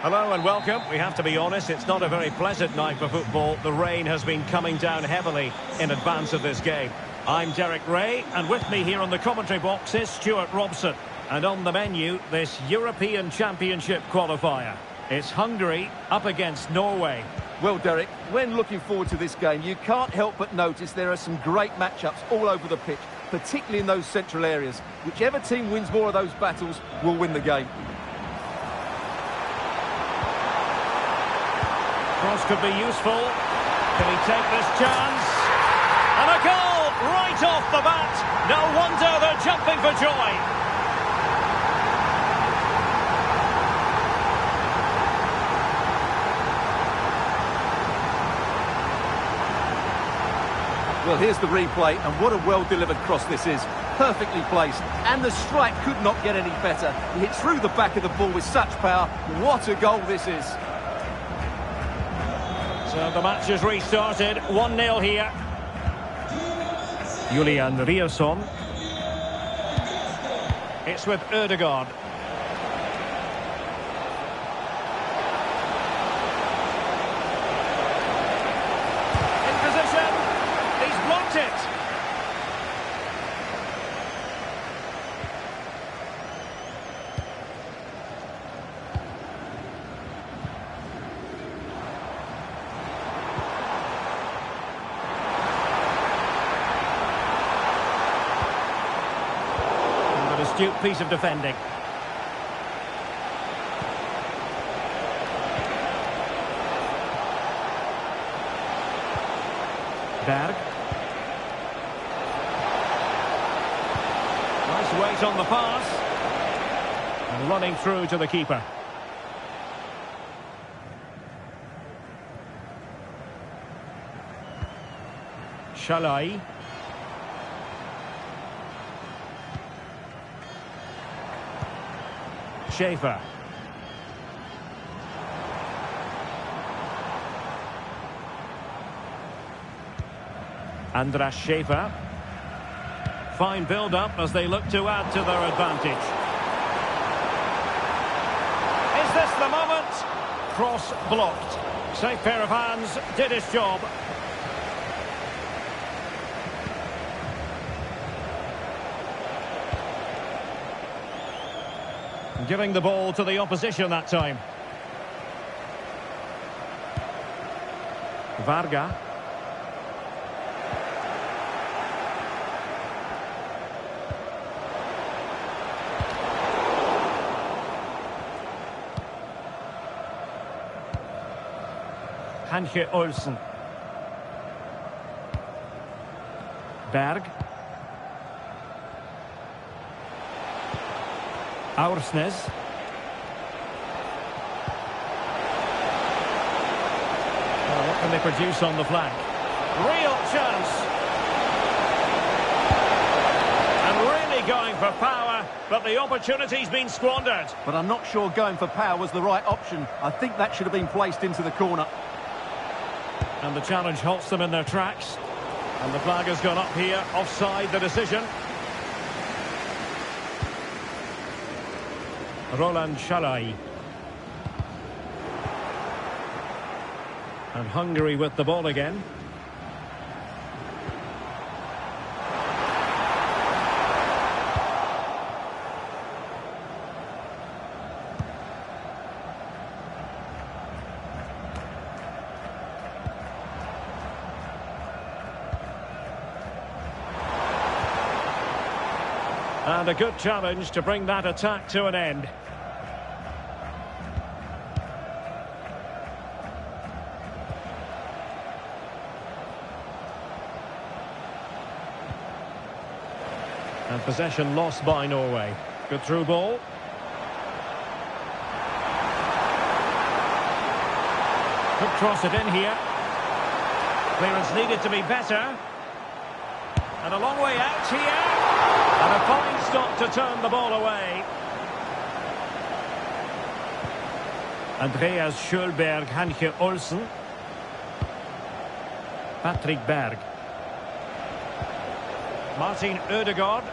Hello and welcome. We have to be honest, it's not a very pleasant night for football. The rain has been coming down heavily in advance of this game. I'm Derek Ray, and with me here on the commentary box is Stuart Robson. And on the menu, this European Championship qualifier. It's Hungary up against Norway. Well, Derek, when looking forward to this game, you can't help but notice there are some great matchups all over the pitch, particularly in those central areas. Whichever team wins more of those battles will win the game. Cross could be useful. Can he take this chance? And a goal right off the bat. No wonder they're jumping for joy. Well, here's the replay, and what a well-delivered cross this is. Perfectly placed, and the strike could not get any better. He hit through the back of the ball with such power. What a goal this is. So the match has restarted, 1-0 here. Julian Riasson. It's with Ødegaard. In position. He's blocked it. Astute piece of defending. Berg. Nice weight on the pass. And running through to the keeper. Szoboszlai. Schaefer. Andras Schaefer. Fine build-up as they look to add to their advantage. Is this the moment? Cross blocked. Safe pair of hands, did his job. Giving the ball to the opposition that time. Varga. Hanche Olsen. Berg. Aursnes. Well, what can they produce on the flank? Real chance. And really going for power, but the opportunity's been squandered. But I'm not sure going for power was the right option. I think that should have been placed into the corner. And the challenge halts them in their tracks. And the flag has gone up here, offside the decision. Roland Szoboszlai. And Hungary with the ball again. And a good challenge to bring that attack to an end. And possession lost by Norway. Good through ball. Could cross it in here. Clearance needed to be better. And a long way out here. And a fine stop to turn the ball away. Andreas Schölberg, Hanche Olsen. Patrick Berg. Martin Ødegaard.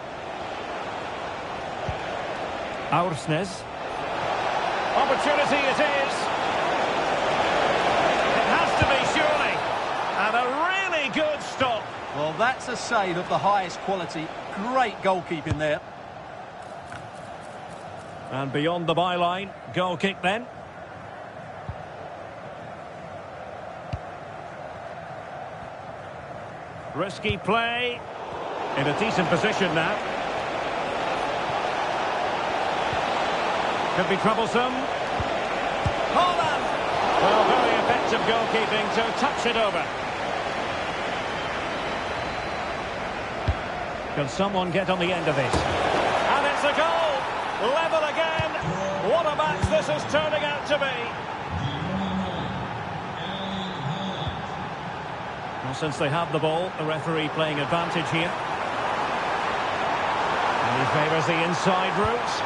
Aursnes. Opportunity it is. It has to be, surely. And a really good stop. Well, that's a save of the highest quality. Great goalkeeping there. And beyond the byline, goal kick then. Risky play. In a decent position now. Could be troublesome. Holland! Well, very effective goalkeeping to touch it over. Can someone get on the end of it? And it's a goal! Level again! What a match this is turning out to be! Well, since they have the ball, the referee playing advantage here. And he favours the inside route.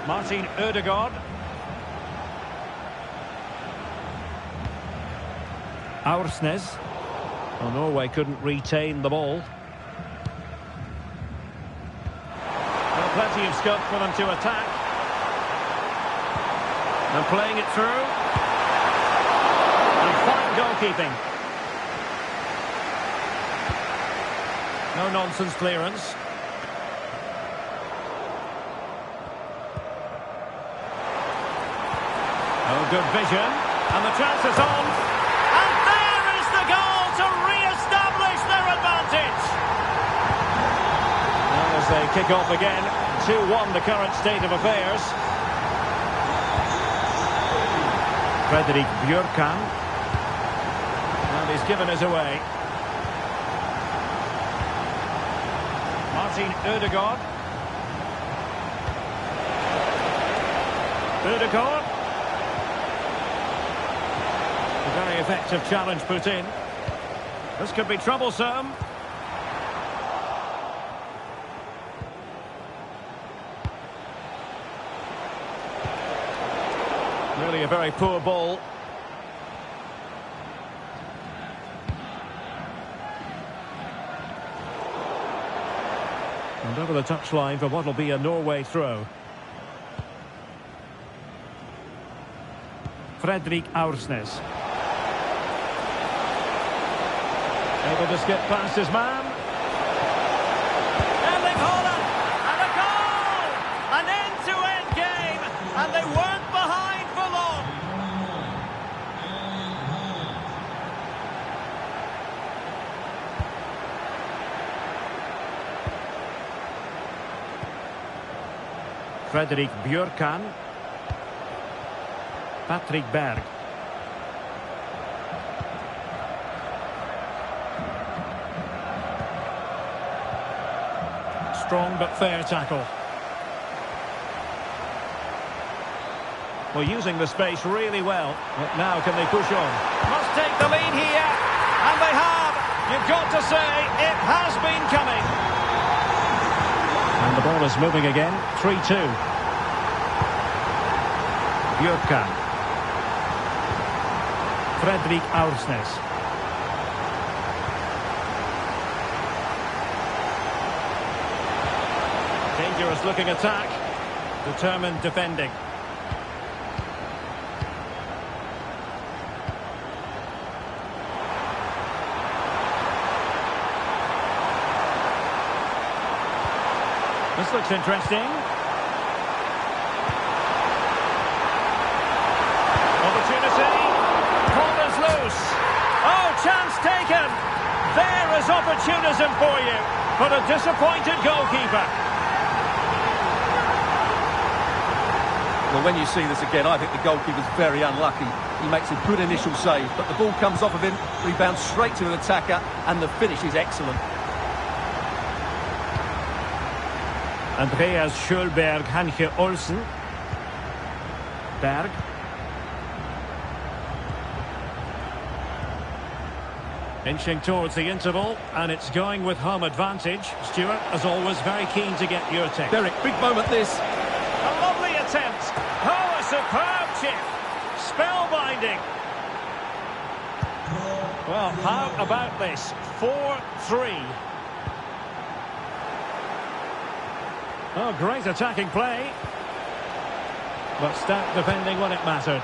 Martin Ødegaard. Aursnes. Well, Norway couldn't retain the ball. Well, plenty of scope for them to attack. And playing it through. And fine goalkeeping. No nonsense clearance. Oh, good vision. And the chance is on. And there is the goal to re-establish their advantage. Now as they kick off again, 2-1 the current state of affairs. Fredrik Bjørkan. And he's given us away. Martin Ødegaard. Ødegaard. A very effective challenge put in. This could be troublesome. Really a very poor ball. And over the touchline for what will be a Norway throw. Fredrik Aursnes. Able to skip past his man. Erling Haaland! And a goal! An end-to-end game! And they weren't behind for long! Fredrik Bjørkan. Patrick Berg. Strong but fair tackle. Well, using the space really well. But now can they push on? Must take the lead here. And they have. You've got to say, it has been coming. And the ball is moving again. 3-2. Bjørkan. Fredrik Aursnes. Dangerous looking attack. Determined defending. This looks interesting. Opportunity. Corners loose. Oh, chance taken. There is opportunism for you. But a disappointed goalkeeper. Well, when you see this again, I think the goalkeeper's very unlucky. He makes a good initial save, but the ball comes off of him, rebounds straight to an attacker, and the finish is excellent. Andreas Schölberg, Hanche Olsen. Berg. Inching towards the interval, and it's going with home advantage. Stuart, as always, very keen to get your take. Derek, big moment this. A lovely attempt. Oh, a superb chip. Spellbinding. Well, how about this? 4-3. Oh, great attacking play. But stout defending when it mattered.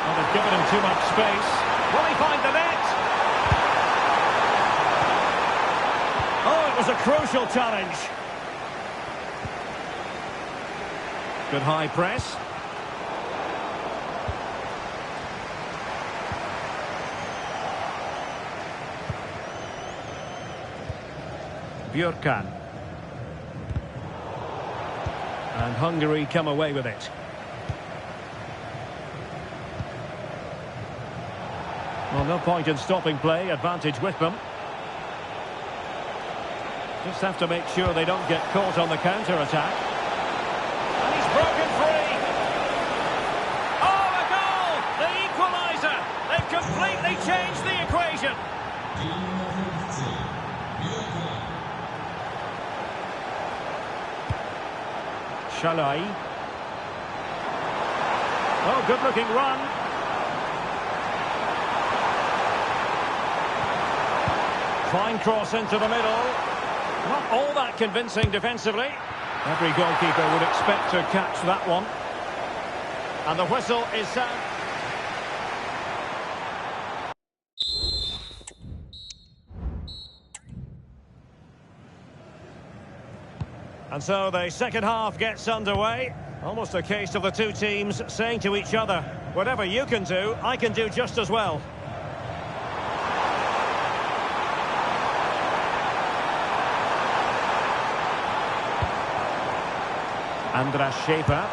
Well, they've given him too much space. Will he find the net? Oh, it was a crucial challenge. Good high press. Björkan. And Hungary come away with it. Well, no point in stopping play. Advantage with them. Just have to make sure they don't get caught on the counter-attack. And he's broken free. Oh, a goal! The equaliser! They've completely changed the equation. Szoboszlai. Oh, good-looking run. Fine cross into the middle. Not all that convincing defensively. Every goalkeeper would expect to catch that one. And the whistle is sound. And so the second half gets underway. Almost a case of the two teams saying to each other, whatever you can do, I can do just as well. Andras Schaefer.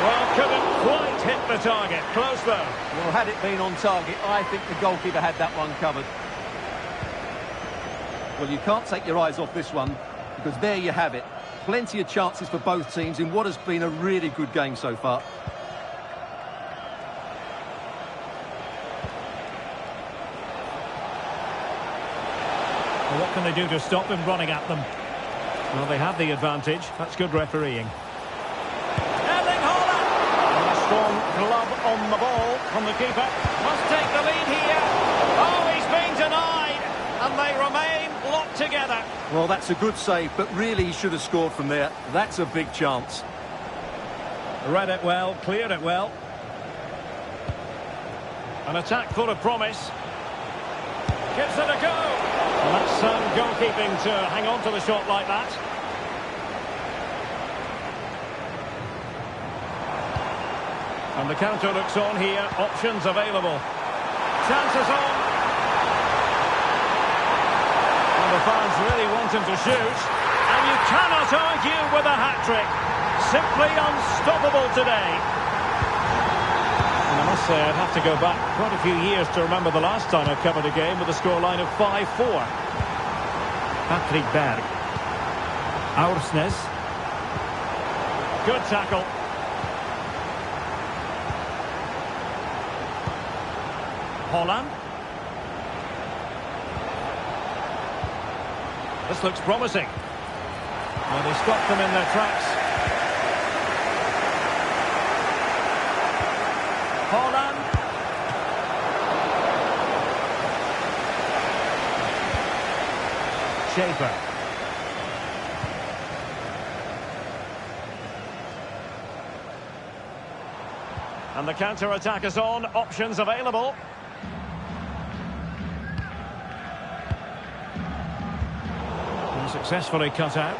Well, couldn't quite hit the target. Close though. Well, had it been on target, I think the goalkeeper had that one covered. Well, you can't take your eyes off this one, because there you have it. Plenty of chances for both teams in what has been a really good game so far. Well, what can they do to stop him running at them? Well, they have the advantage. That's good refereeing. Erling Haaland! And a strong glove on the ball from the keeper. Must take the lead here. Oh, he's been denied. And they remain locked together. Well, that's a good save, but really he should have scored from there. That's a big chance. Read it well, cleared it well. An attack full of promise. Gives it a go. Well, that's sound goalkeeping to hang on to the shot like that. And the counter looks on here. Options available. Chances on. And the fans really want him to shoot. And you cannot argue with a hat-trick. Simply unstoppable today. And I must say, I'd have to go back quite a few years to remember the last time I covered a game with a scoreline of 5-4. Patrick Berg. Aursnes. Good tackle. Holland. This looks promising. Well, they stopped them in their tracks. Holland. Schaefer. And the counter-attack is on. Options available. And successfully cut out.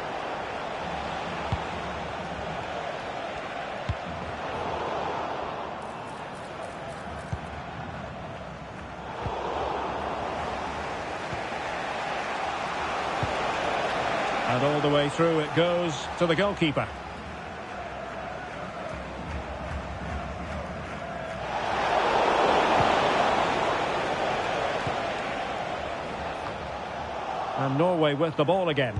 And all the way through it goes to the goalkeeper. And Norway with the ball again.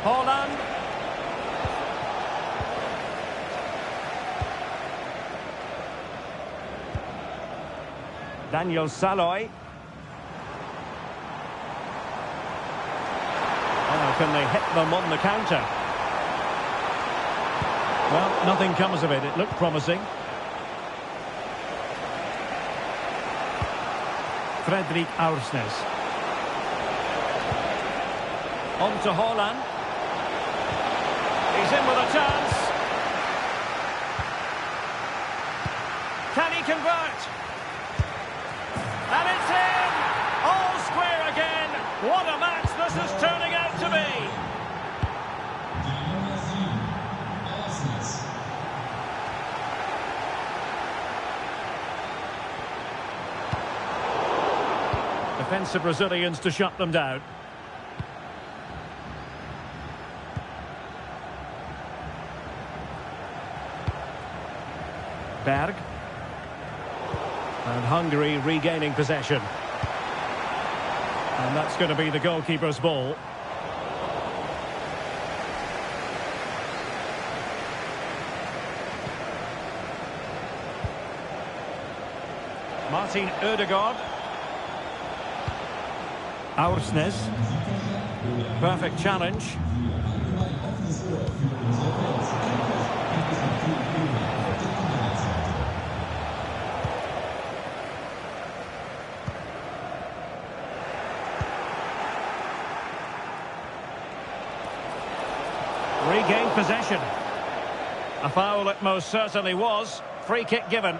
Holland. Daniel Saloy. Oh, can they hit them on the counter? Well, nothing comes of it. It looked promising. Fredrik Aursnes. On to Holland. He's in with a chance. Can he convert? And it's in! All square again. What a match this is turning out to be. Defensive Brazilians to shut them down. Berg. And Hungary regaining possession. And that's going to be the goalkeeper's ball. Martin Ødegaard. Aursnes. Perfect challenge. Regained possession. A foul it most certainly was. Free kick given.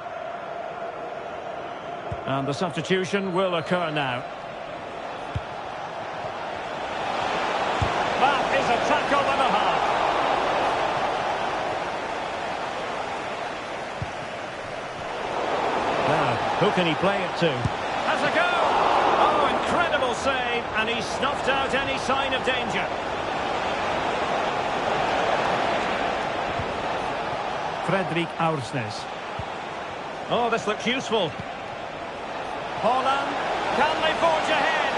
And the substitution will occur now. That is a tackle and a half. Now, who can he play it to? Has a go! Oh, incredible save, and he snuffed out any sign of danger. Fredrik Aursnes. Oh, this looks useful. Holland, can they forge ahead?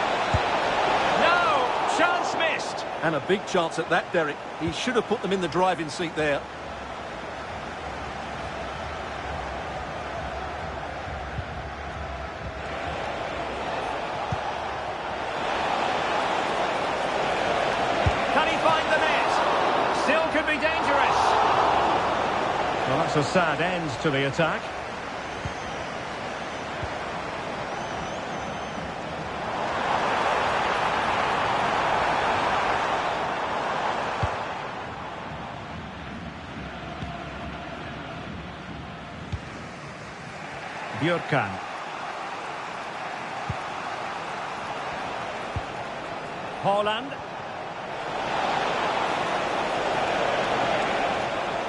No, chance missed. And a big chance at that, Derek. He should have put them in the driving seat there. Can he find the net? Still could be dangerous. Well, that's a sad end to the attack. Björkan. Holland.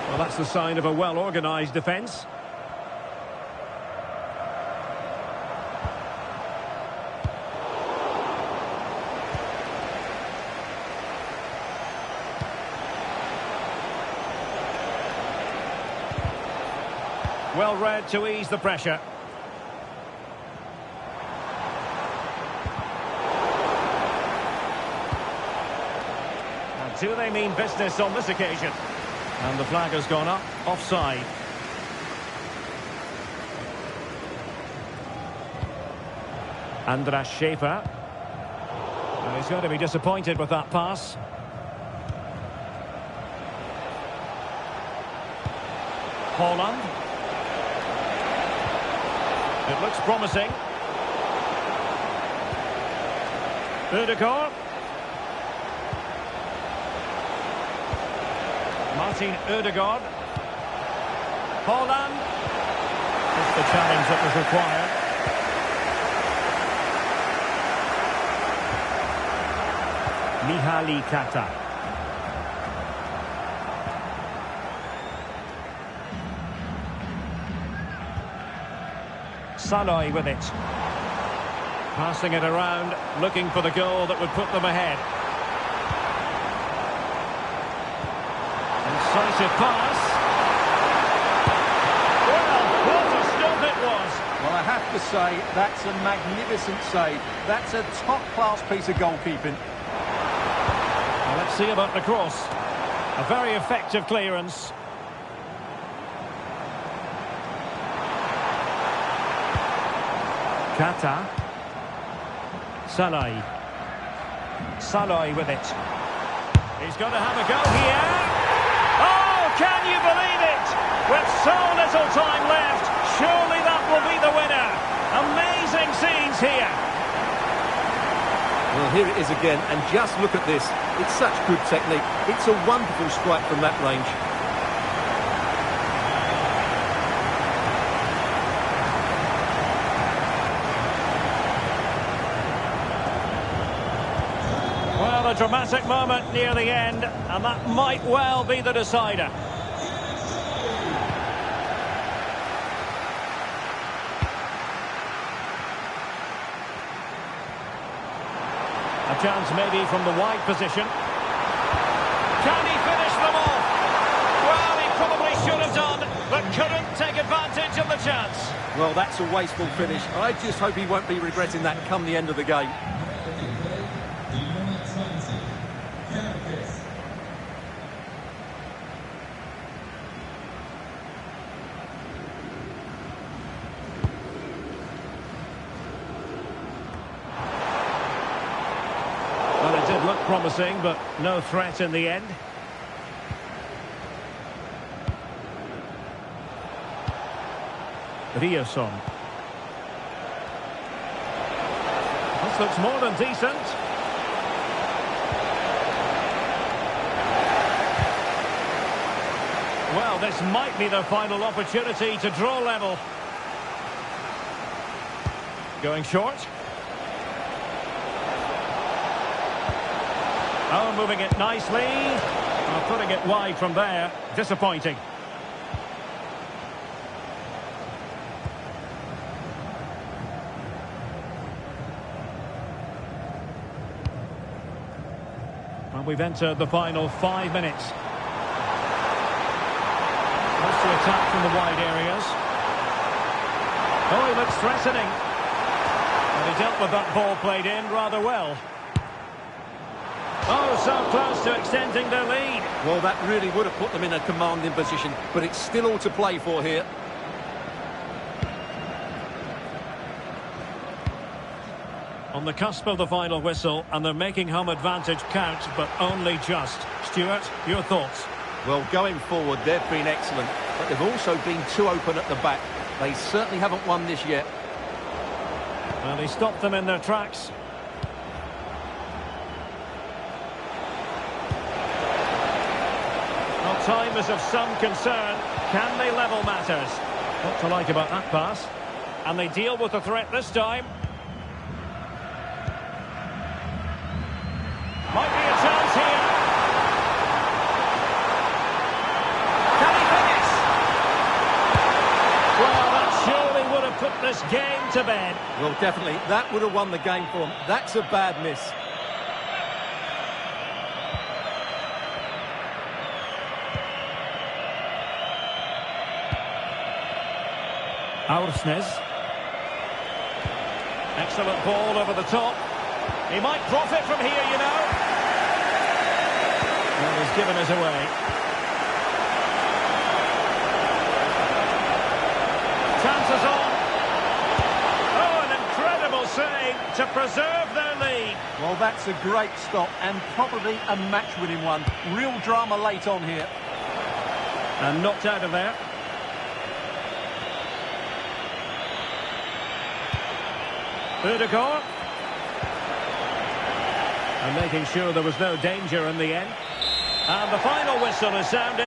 Well, that's the sign of a well-organised defence. Well read to ease the pressure. Do they mean business on this occasion? And the flag has gone up, offside. Andras Schäfer. Well, he's going to be disappointed with that pass. Holland. It looks promising. Ødegaard. Martin Ødegaard. Holland. It's the challenge that was required. Mihaly Kata. Saloy with it. Passing it around, looking for the goal that would put them ahead. Incisive pass. Well, what a stop it was. have to say, that's a magnificent save. That's a top-class piece of goalkeeping. Well, let's see about the cross. A very effective clearance. Kata. Salai with it. He's going to have a go here. Oh, can you believe it? With so little time left, surely that will be the winner. Amazing scenes here. Well, here it is again, and just look at this. It's such good technique. It's a wonderful strike from that range. Well, a dramatic moment near the end, and that might well be the decider. A chance maybe from the wide position. Can he finish them off? Well, he probably should have done, but couldn't take advantage of the chance. Well, that's a wasteful finish. I just hope he won't be regretting that come the end of the game. Well, it did look promising, but no threat in the end. Rioson. This looks more than decent. Well, this might be their final opportunity to draw level. Going short. Oh, moving it nicely. Oh, putting it wide from there. Disappointing. Well, we've entered the final 5 minutes. Wants to attack from the wide areas. Oh, he looks threatening. And he dealt with that ball played in rather well. Oh, so close to extending their lead. Well, that really would have put them in a commanding position, but it's still all to play for here. On the cusp of the final whistle, and they're making home advantage count, but only just. Stuart, your thoughts? Well, going forward, they've been excellent, but they've also been too open at the back. They certainly haven't won this yet. Well, he stopped them in their tracks. Well, time is of some concern. Can they level matters? What to like about that pass? And they deal with the threat this time. Might be a chance here. Can he finish? Well, that surely would have put this game to bed. Well, definitely. That would have won the game for them. That's a bad miss. Aursnes. Excellent ball over the top. He might profit from here, you know. Well, he's given us away. Chances on. Oh, an incredible save to preserve their lead. Well, that's a great stop and probably a match-winning one. Real drama late on here. And knocked out of there. Udegaard. And making sure there was no danger in the end. And the final whistle is sounded.